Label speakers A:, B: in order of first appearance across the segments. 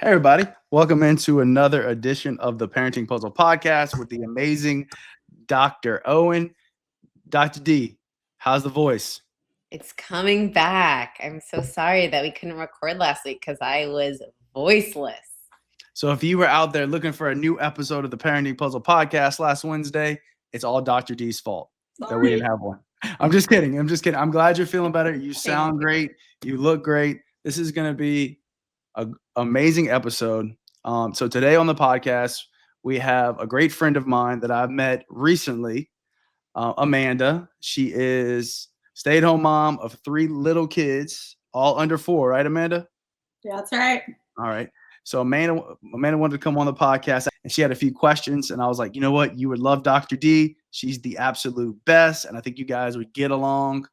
A: Hey, everybody. Welcome into another edition of the Parenting Puzzle Podcast with the amazing Dr. Owen. Dr. D, how's the voice?
B: It's coming back. I'm so sorry that we couldn't record last week because I was voiceless.
A: So, if you were out there looking for a new episode of the Parenting Puzzle Podcast last Wednesday, it's all Dr. D's fault that we didn't have one. I'm just kidding. I'm glad you're feeling better. You sound great. You look great. This is going to be an amazing episode. So today on the podcast, we have a great friend of mine that I've met recently, Amanda. She is stay-at-home mom of 3 little kids, all under 4, right, Amanda?
C: Yeah, that's right.
A: All right. So Amanda wanted to come on the podcast, and she had a few questions, and I was like, you know what? You would love Dr. D. She's the absolute best, and I think you guys would get along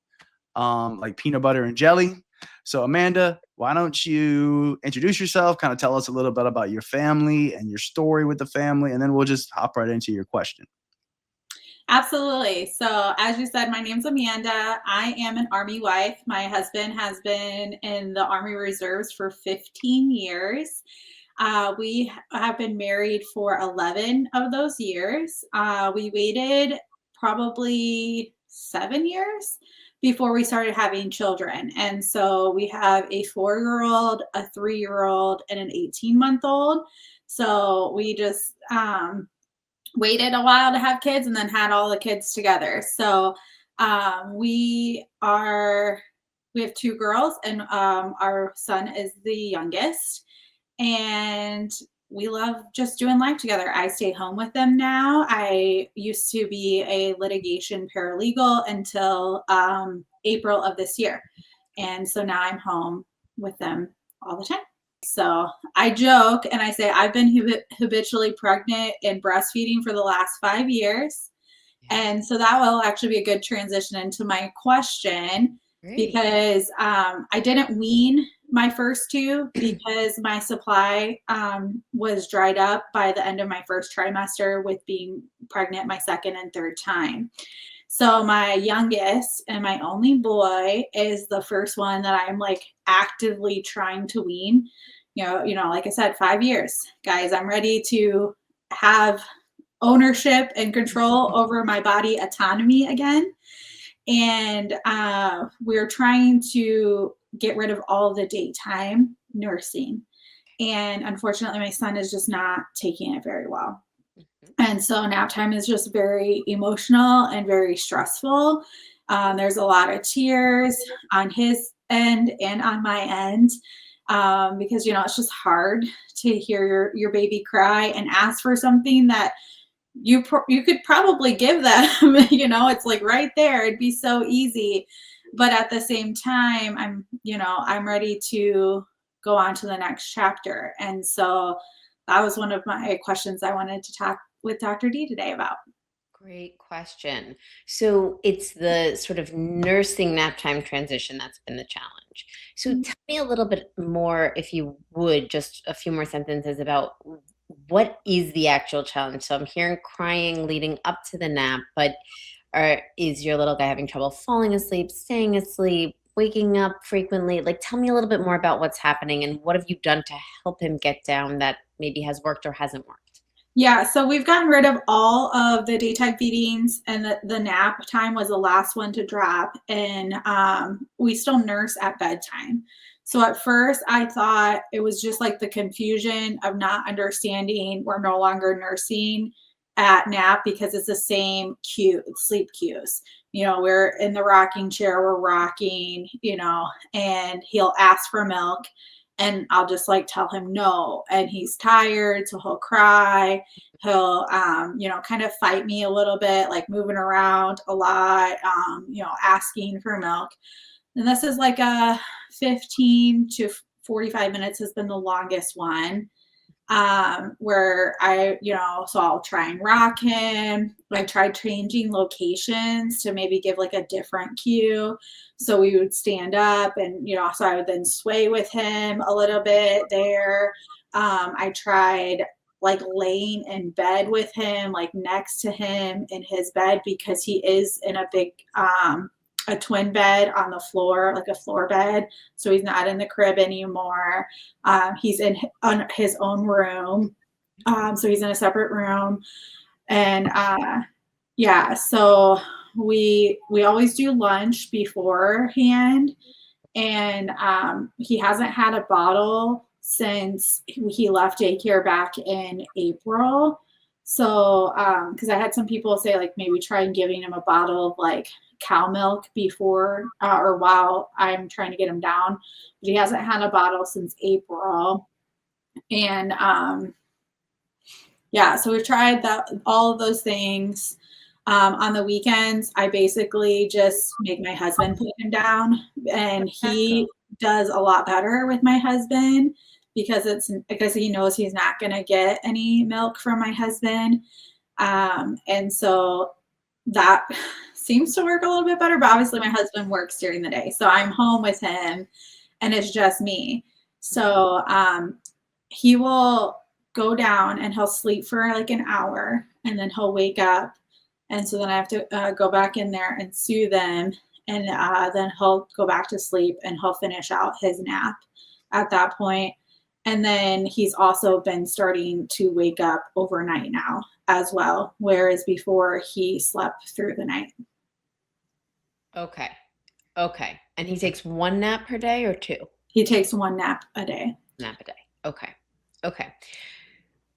A: like peanut butter and jelly. So Amanda, why don't you introduce yourself, kind of tell us a little bit about your family and your story with the family, and then we'll just hop right into your question.
C: Absolutely. So as you said, my name's Amanda. I am an Army wife. My husband has been in the Army Reserves for 15 years. We have been married for 11 of those years. We waited probably 7 years before we started having children. And so we have a 4-year-old, a 3-year-old, and an 18-month-old. So we just waited a while to have kids and then had all the kids together. So we have 2 girls, and our son is the youngest. And we love just doing life together. I stay home with them now. I used to be a litigation paralegal until April of this year. And so now I'm home with them all the time. So I joke and I say I've been habitually pregnant and breastfeeding for the last 5 years. And so that will actually be a good transition into my question. Great. Because I didn't wean my first 2 because my supply was dried up by the end of my first trimester with being pregnant my second and third time. So my youngest and my only boy is the first one that I'm like actively trying to wean. Like I said, 5 years, guys. I'm ready to have ownership and control over my body autonomy again. And we're trying to get rid of all the daytime nursing. And unfortunately, my son is just not taking it very well. And so nap time is just very emotional and very stressful. There's a lot of tears on his end and on my end. Because, it's just hard to hear your baby cry and ask for something that you could probably give them. It's like right there. It'd be so easy. But at the same time, I'm ready to go on to the next chapter. And so that was one of my questions I wanted to talk with Dr. D today about.
B: Great question. So it's the sort of nursing nap time transition that's been the challenge. So tell me a little bit more, if you would, just a few more sentences about what is the actual challenge. So I'm hearing crying leading up to the nap, but is your little guy having trouble falling asleep, staying asleep, waking up frequently? Like, tell me a little bit more about what's happening and what have you done to help him get down that maybe has worked or hasn't worked?
C: Yeah, so we've gotten rid of all of the daytime feedings, and the nap time was the last one to drop. And we still nurse at bedtime. So at first I thought it was just like the confusion of not understanding we're no longer nursing at nap because it's the same sleep cues. We're in the rocking chair, we're rocking, and he'll ask for milk. And I'll just like tell him no, and he's tired, so he'll cry. He'll, kind of fight me a little bit, like moving around a lot, asking for milk. And this is like a 15 to 45 minutes has been the longest one, where so I'll try and rock him. I tried changing locations to maybe give like a different cue. So we would stand up and, so I would then sway with him a little bit there. I tried like laying in bed with him, like next to him in his bed, because he is in a big a twin bed on the floor, like a floor bed. So he's not in the crib anymore. He's in his own room. So he's in a separate room. And yeah, so we always do lunch beforehand. And he hasn't had a bottle since he left daycare back in April. So, because I had some people say, like, maybe try giving him a bottle of like cow milk before or while I'm trying to get him down, but he hasn't had a bottle since April. And yeah, so we've tried all of those things. On the weekends, I basically just make my husband put him down, and he does a lot better with my husband because he knows he's not going to get any milk from my husband. And so that seems to work a little bit better, but obviously my husband works during the day. So I'm home with him and it's just me. So he will go down and he'll sleep for like an hour and then he'll wake up. And so then I have to go back in there and soothe him. And then he'll go back to sleep and he'll finish out his nap at that point. And then he's also been starting to wake up overnight now as well, whereas before he slept through the night.
B: Okay. Okay. And he takes one nap per day or two?
C: He takes one nap a day.
B: Nap a day. Okay. Okay.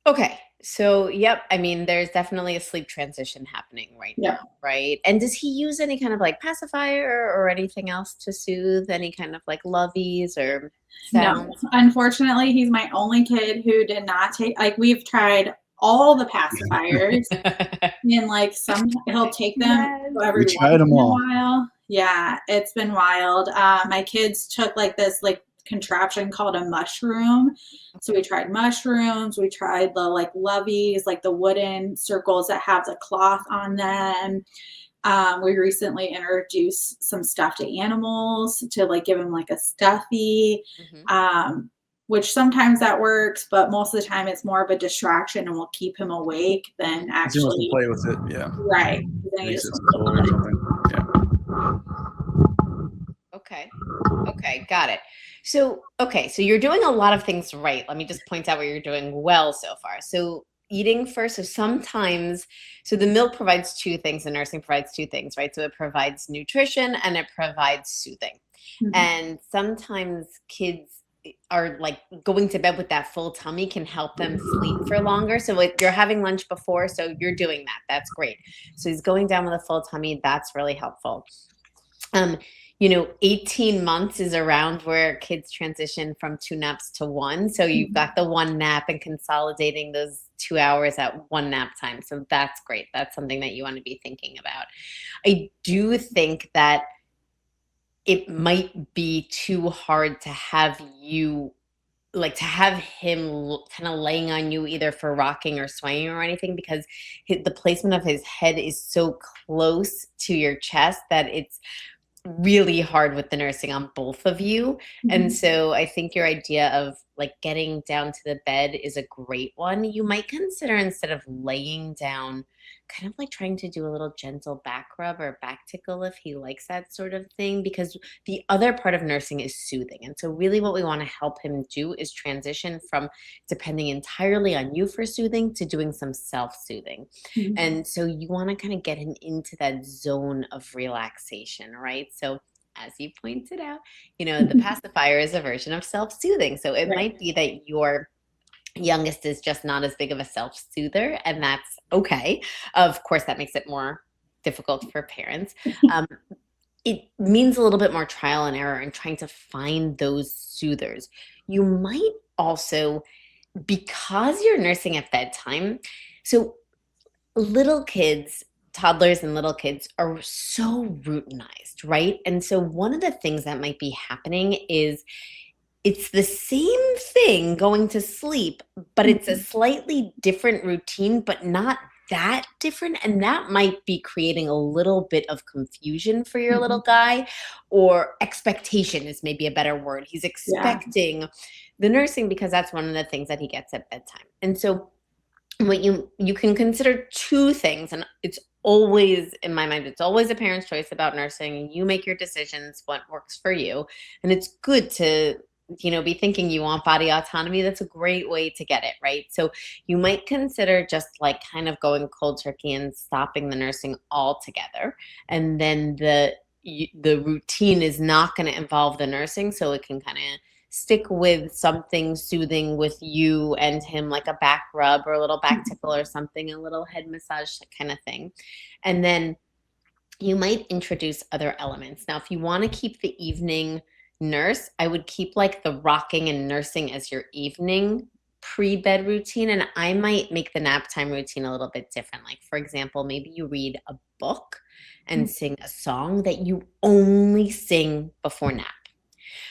B: Okay. So, yep. I mean, there's definitely a sleep transition happening right now, right? And does he use any kind of like pacifier or anything else to soothe? Any kind of like loveys or sounds?
C: No, unfortunately, he's my only kid who did not take, like, we've tried all the pacifiers and like he'll take them every once in a while. Yeah, it's been wild. My kids took like this like contraption called a mushroom. So we tried mushrooms, we tried the like loveys, like the wooden circles that have the cloth on them. We recently introduced some stuffed animals to like give him like a stuffy, which sometimes that works, but most of the time it's more of a distraction and will keep him awake than actually
A: play with it. Yeah.
C: Right.
B: Okay. Okay. Got it. So, okay. So you're doing a lot of things right. Let me just point out what you're doing well so far. So eating first. So sometimes, so the milk provides two things. The nursing provides two things, right? So it provides nutrition and it provides soothing. And sometimes kids are like going to bed with that full tummy can help them sleep for longer. So like you're having lunch before, so you're doing that. That's great. So he's going down with a full tummy. That's really helpful. 18 months is around where kids transition from 2 naps to 1. So you've got the 1 nap and consolidating those 2 hours at 1 nap time. So that's great. That's something that you want to be thinking about. I do think that it might be too hard to have you like to have him kind of laying on you either for rocking or swaying or anything, because the placement of his head is so close to your chest that it's really hard with the nursing on both of you. And so I think your idea of like getting down to the bed is a great one. You might consider, instead of laying down, kind of like trying to do a little gentle back rub or back tickle if he likes that sort of thing, because the other part of nursing is soothing. And so really what we want to help him do is transition from depending entirely on you for soothing to doing some self-soothing. And so you want to kind of get him into that zone of relaxation, right? So as you pointed out, the pacifier is a version of self-soothing. So it might be that your youngest is just not as big of a self-soother, and that's okay. Of course, that makes it more difficult for parents. It means a little bit more trial and error in trying to find those soothers. You might also, because you're nursing at bedtime, so little kids, toddlers and little kids are so routinized, right? And so one of the things that might be happening is it's the same thing going to sleep, but it's a slightly different routine, but not that different. And that might be creating a little bit of confusion for your little guy, or expectation is maybe a better word. He's expecting the nursing because that's one of the things that he gets at bedtime. And so what you can consider two things, and it's always, in my mind, it's always a parent's choice about nursing. You make your decisions, what works for you. And it's good to, be thinking you want body autonomy. That's a great way to get it, right? So you might consider just like kind of going cold turkey and stopping the nursing altogether. And then the routine is not going to involve the nursing, so it can kind of stick with something soothing with you and him, like a back rub or a little back tickle or something, a little head massage kind of thing. And then you might introduce other elements. Now, if you want to keep the evening nurse, I would keep like the rocking and nursing as your evening pre-bed routine. And I might make the nap time routine a little bit different. Like, for example, maybe you read a book and sing a song that you only sing before nap.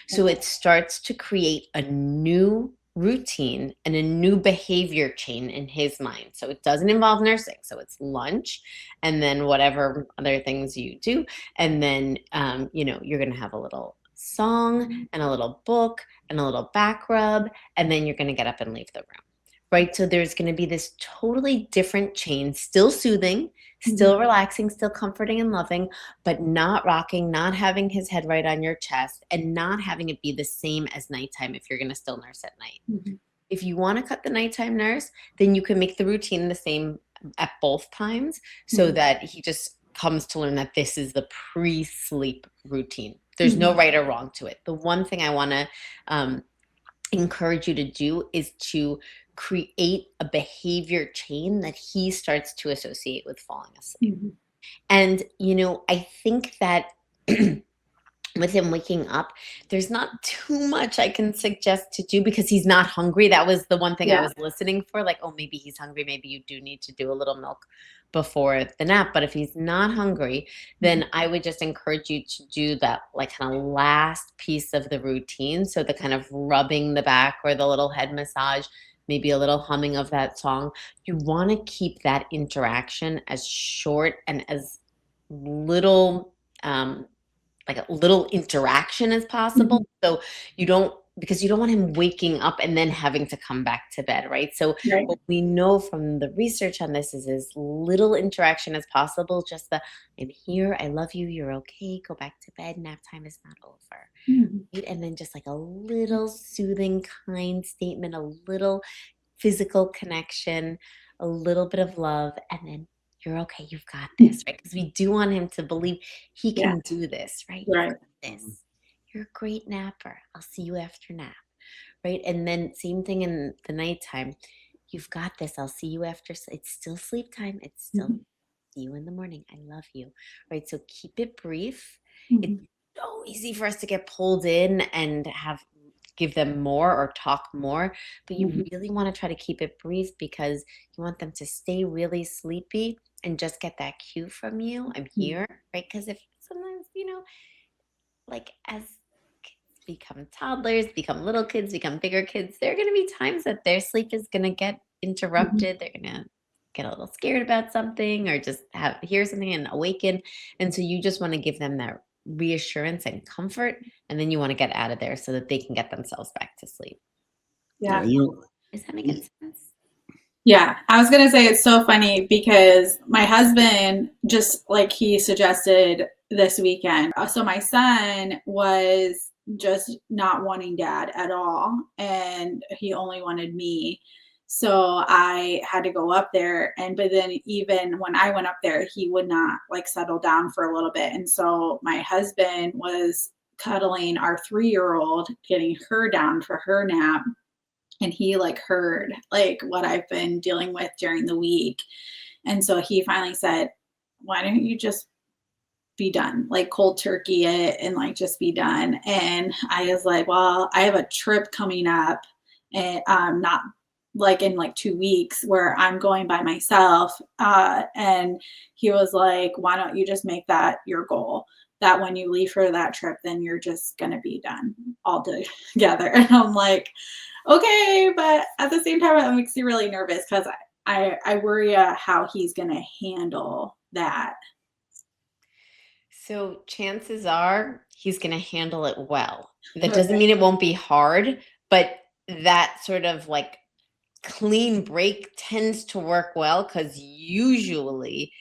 B: So it starts to create a new routine and a new behavior chain in his mind. So it doesn't involve nursing. So it's lunch and then whatever other things you do. And then, you're going to have a little song and a little book and a little back rub. And then you're going to get up and leave the room. Right? So there's going to be this totally different chain, still soothing, still relaxing, still comforting and loving, but not rocking, not having his head right on your chest, and not having it be the same as nighttime if you're going to still nurse at night. If you want to cut the nighttime nurse, then you can make the routine the same at both times so that he just comes to learn that this is the pre-sleep routine. There's no right or wrong to it. The one thing I want to encourage you to do is to create a behavior chain that he starts to associate with falling asleep. And, I think that with him waking up, there's not too much I can suggest to do because he's not hungry. That was the one thing I was listening for. Like, oh, maybe he's hungry. Maybe you do need to do a little milk before the nap. But if he's not hungry, then I would just encourage you to do that like kind of last piece of the routine. So the kind of rubbing the back or the little head massage, maybe a little humming of that song. You want to keep that interaction as short and as little like a little interaction as possible. So because you don't want him waking up and then having to come back to bed, right? So what we know from the research on this is as little interaction as possible. Just I'm here, I love you, you're okay, go back to bed, nap time is not over. Right? And then just like a little soothing, kind statement, a little physical connection, a little bit of love, and then you're okay, you've got this, right? Because we do want him to believe he can do this, right? You've got this. You're a great napper. I'll see you after nap, right? And then same thing in the nighttime. You've got this. I'll see you after. It's still sleep time. It's still see you in the morning. I love you, right? So keep it brief. It's so easy for us to get pulled in and give them more or talk more, but you really want to try to keep it brief because you want them to stay really sleepy and just get that cue from you. I'm here, right? Because if sometimes, like as kids become toddlers, become little kids, become bigger kids, there are going to be times that their sleep is going to get interrupted. They're going to get a little scared about something or just hear something and awaken. And so you just want to give them that reassurance and comfort, and then you want to get out of there so that they can get themselves back to sleep. Is that making sense?
C: Yeah, I was gonna say it's so funny because my husband, just like he suggested this weekend, so my son was just not wanting dad at all, and he only wanted me. So I had to go up there, but then even when I went up there, he would not like settle down for a little bit. And so my husband was cuddling our 3-year-old, getting her down for her nap. And he like heard like what I've been dealing with during the week. And so he finally said, why don't you just be done, like cold turkey it and like just be done. And I was like, well, I have a trip coming up and not like in like 2 weeks where I'm going by myself. And he was like, why don't you just make that your goal? That when you leave for that trip, then you're just going to be done all together. And I'm like, okay. But at the same time, it makes you really nervous because I worry how he's going to handle that.
B: So chances are he's going to handle it well. That doesn't mean it won't be hard, but that sort of like clean break tends to work well because usually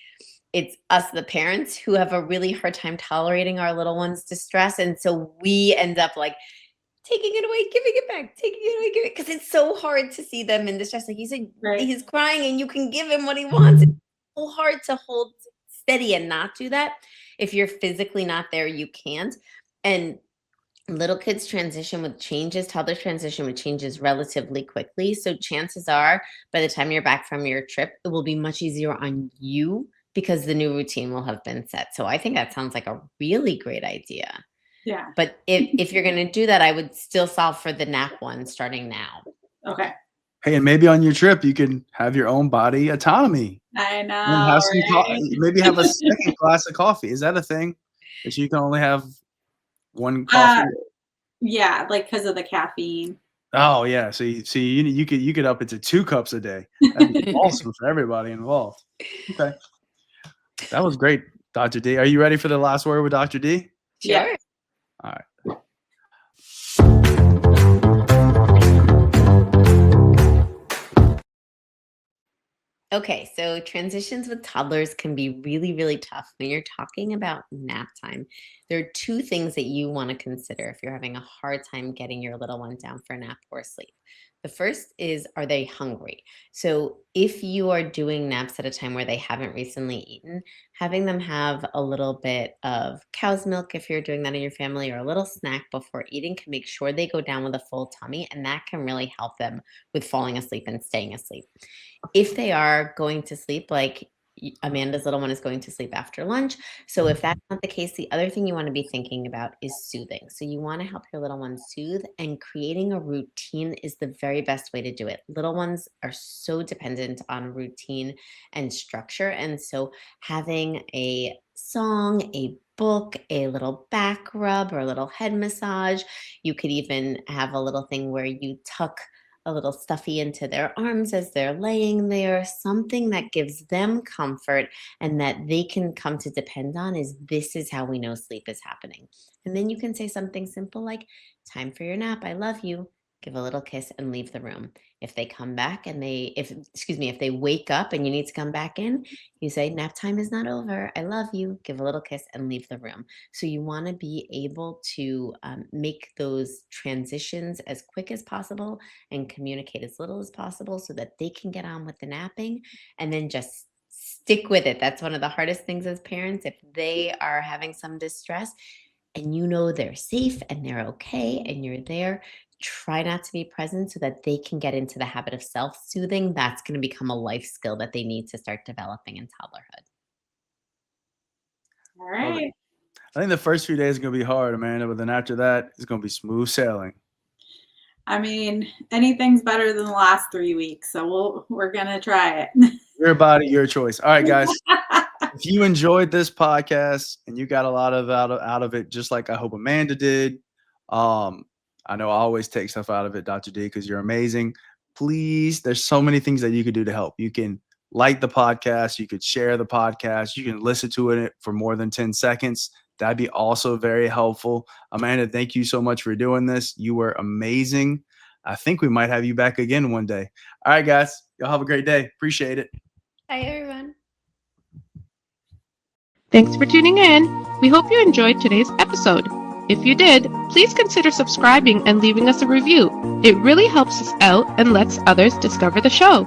B: it's us, the parents, who have a really hard time tolerating our little ones' distress. And so we end up like taking it away, giving it back, taking it away, giving it, because it's so hard to see them in distress. Like you said, he's crying and you can give him what he wants. It's so hard to hold steady and not do that. If you're physically not there, you can't. And little kids transition with changes, toddlers transition with changes relatively quickly. So chances are by the time you're back from your trip, it will be much easier on you because the new routine will have been set. So I think that sounds like a really great idea.
C: Yeah.
B: But if you're going to do that, I would still solve for the nap one starting now.
C: Okay.
A: Hey, and maybe on your trip, you can have your own body autonomy.
C: I know.
A: And have some maybe have a second glass of coffee. Is that a thing that you can only have one coffee?
C: Yeah, like because of the caffeine.
A: Oh yeah, so you could up it to 2 cups a day. That'd be awesome for everybody involved. Okay, that was great, Dr. D. Are you ready for the last word with Dr. D?
B: Sure.
A: All right.
B: Okay, so transitions with toddlers can be really, really tough when you're talking about nap time. There are 2 things that you want to consider if you're having a hard time getting your little one down for a nap or sleep. The first is, are they hungry? So if you are doing naps at a time where they haven't recently eaten, having them have a little bit of cow's milk if you're doing that in your family, or a little snack before eating, can make sure they go down with a full tummy, and that can really help them with falling asleep and staying asleep. If they are going to sleep, like Amanda's little one is going to sleep after lunch. So if that's not the case, the other thing you want to be thinking about is soothing. So you want to help your little one soothe, and creating a routine is the very best way to do it. Little ones are so dependent on routine and structure. And so having a song, a book, a little back rub, or a little head massage, you could even have a little thing where you tuck a little stuffy into their arms as they're laying there, something that gives them comfort and that they can come to depend on. This is how we know sleep is happening. And then you can say something simple like, time for your nap, I love you. Give a little kiss and leave the room. If they come back and if they wake up and you need to come back in, you say, nap time is not over. I love you. Give a little kiss and leave the room. So you want to be able to make those transitions as quick as possible and communicate as little as possible so that they can get on with the napping, and then just stick with it. That's one of the hardest things as parents. If they are having some distress and you know they're safe and they're okay and you're there, try not to be present so that they can get into the habit of self-soothing. That's going to become a life skill that they need to start developing in toddlerhood.
C: All right.
A: I think the first few days are going to be hard, Amanda, but then after that, it's going to be smooth sailing.
C: I mean, anything's better than the last 3 weeks, so we're going to try it.
A: Your body, your choice. All right, guys. If you enjoyed this podcast and you got a lot of out of it, just like I hope Amanda did, I know I always take stuff out of it, Dr. D, because you're amazing. Please, there's so many things that you could do to help. You can like the podcast. You could share the podcast. You can listen to it for more than 10 seconds. That'd be also very helpful. Amanda, thank you so much for doing this. You were amazing. I think we might have you back again one day. All right, guys. Y'all have a great day. Appreciate it.
B: Bye, everyone.
D: Thanks for tuning in. We hope you enjoyed today's episode. If you did, please consider subscribing and leaving us a review. It really helps us out and lets others discover the show.